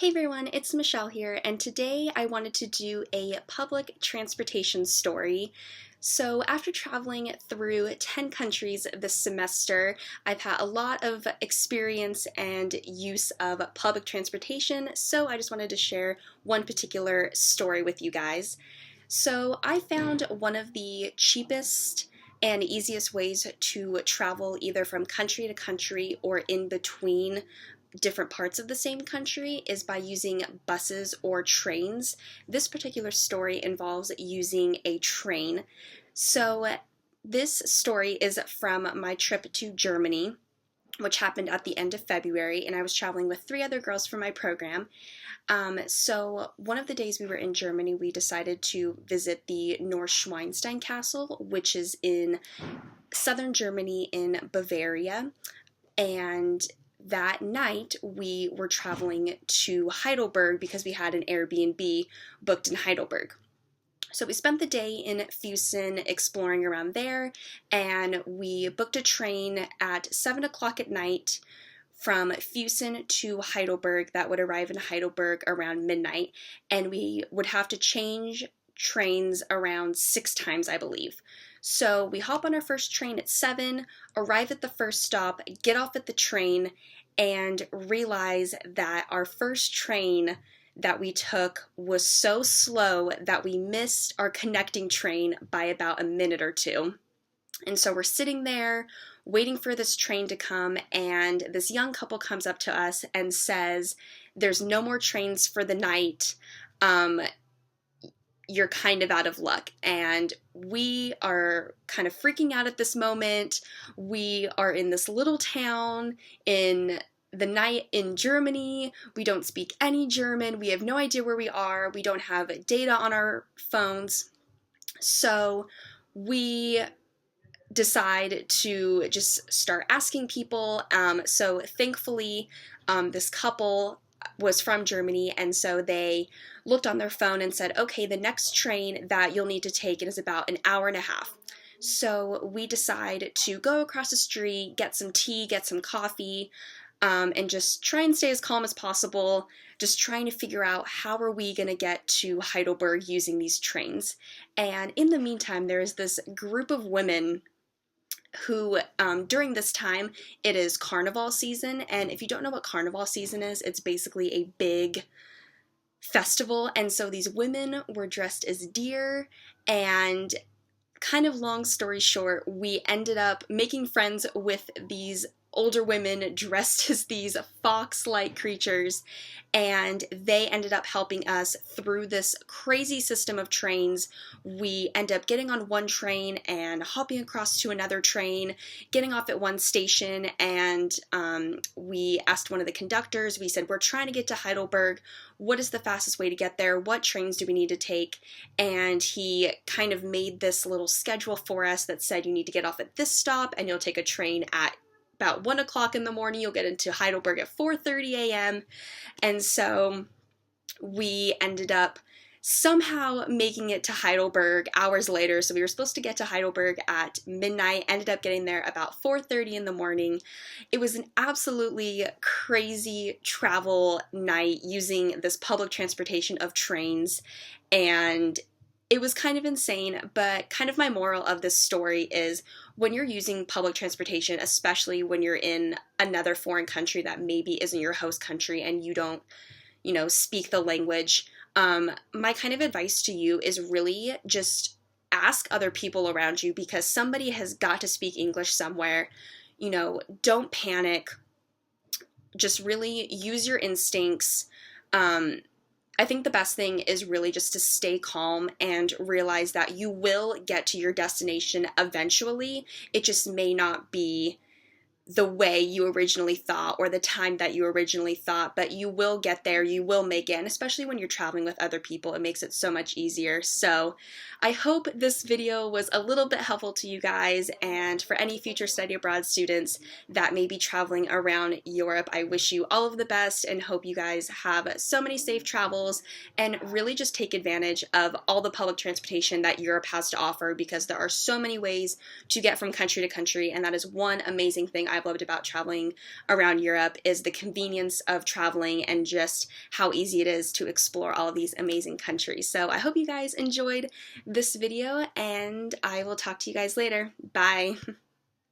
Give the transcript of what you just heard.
Hey everyone, it's Michelle here, and today I wanted to do a public transportation story. So after traveling through 10 countries this semester, I've had a lot of experience and use of public transportation, so I just wanted to share one particular story with you guys. So I found one of the cheapest and easiest ways to travel either from country to country or in between different parts of the same country is by using buses or trains. This particular story involves using a train. So this story is from my trip to Germany, which happened at the end of February, and I was traveling with three other girls from my program. So one of the days we were in Germany, we decided to visit the Neuschwanstein Castle, which is in southern Germany in Bavaria. And that night we were traveling to Heidelberg because we had an Airbnb booked in Heidelberg. So we spent the day in Fussen exploring around there, and we booked a train at 7 o'clock at night from Fussen to Heidelberg that would arrive in Heidelberg around midnight, and we would have to change trains around 6 times, I believe. So we hop on our first train at 7, arrive at the first stop, get off at the train, and realize that our first train that we took was so slow that we missed our connecting train by about a minute or two. And so we're sitting there waiting for this train to come, and this young couple comes up to us and says, "There's no more trains for the night. You're kind of out of luck." And we are kind of freaking out at this moment. We are in this little town in the night in Germany. We don't speak any German. We have no idea where we are. We don't have data on our phones. So we decide to just start asking people. So thankfully, this couple was from Germany, and so they looked on their phone and said, okay, the next train that you'll need to take is about an hour and a half. So we decide to go across the street, get some tea, get some coffee, and just try and stay as calm as possible, just trying to figure out how are we going to get to Heidelberg using these trains. And in the meantime, there is this group of women who, during this time, it is carnival season, and if you don't know what carnival season is, it's basically a big festival, and so these women were dressed as deer, and kind of long story short, we ended up making friends with these older women dressed as these fox-like creatures, and they ended up helping us through this crazy system of trains. We end up getting on one train and hopping across to another train, getting off at one station, and we asked one of the conductors, we said, we're trying to get to Heidelberg. What is the fastest way to get there? What trains do we need to take? And he kind of made this little schedule for us that said you need to get off at this stop and you'll take a train at about 1 o'clock in the morning. You'll get into Heidelberg at 4:30 a.m. And so we ended up somehow making it to Heidelberg hours later. So we were supposed to get to Heidelberg at midnight, ended up getting there about 4:30 in the morning. It was an absolutely crazy travel night using this public transportation of trains, and it was kind of insane, but kind of my moral of this story is when you're using public transportation, especially when you're in another foreign country that maybe isn't your host country and you don't, speak the language, my kind of advice to you is really just ask other people around you, because somebody has got to speak English somewhere. Don't panic. Just really use your instincts. I think the best thing is really just to stay calm and realize that you will get to your destination eventually. It just may not be the way you originally thought or the time that you originally thought, but you will get there, you will make it, and especially when you're traveling with other people, it makes it so much easier. So I hope this video was a little bit helpful to you guys, and for any future study abroad students that may be traveling around Europe, I wish you all of the best and hope you guys have so many safe travels and really just take advantage of all the public transportation that Europe has to offer, because there are so many ways to get from country to country, and that is one amazing thing I've loved about traveling around Europe is the convenience of traveling and just how easy it is to explore all of these amazing countries. So I hope you guys enjoyed this video, and I will talk to you guys later. Bye!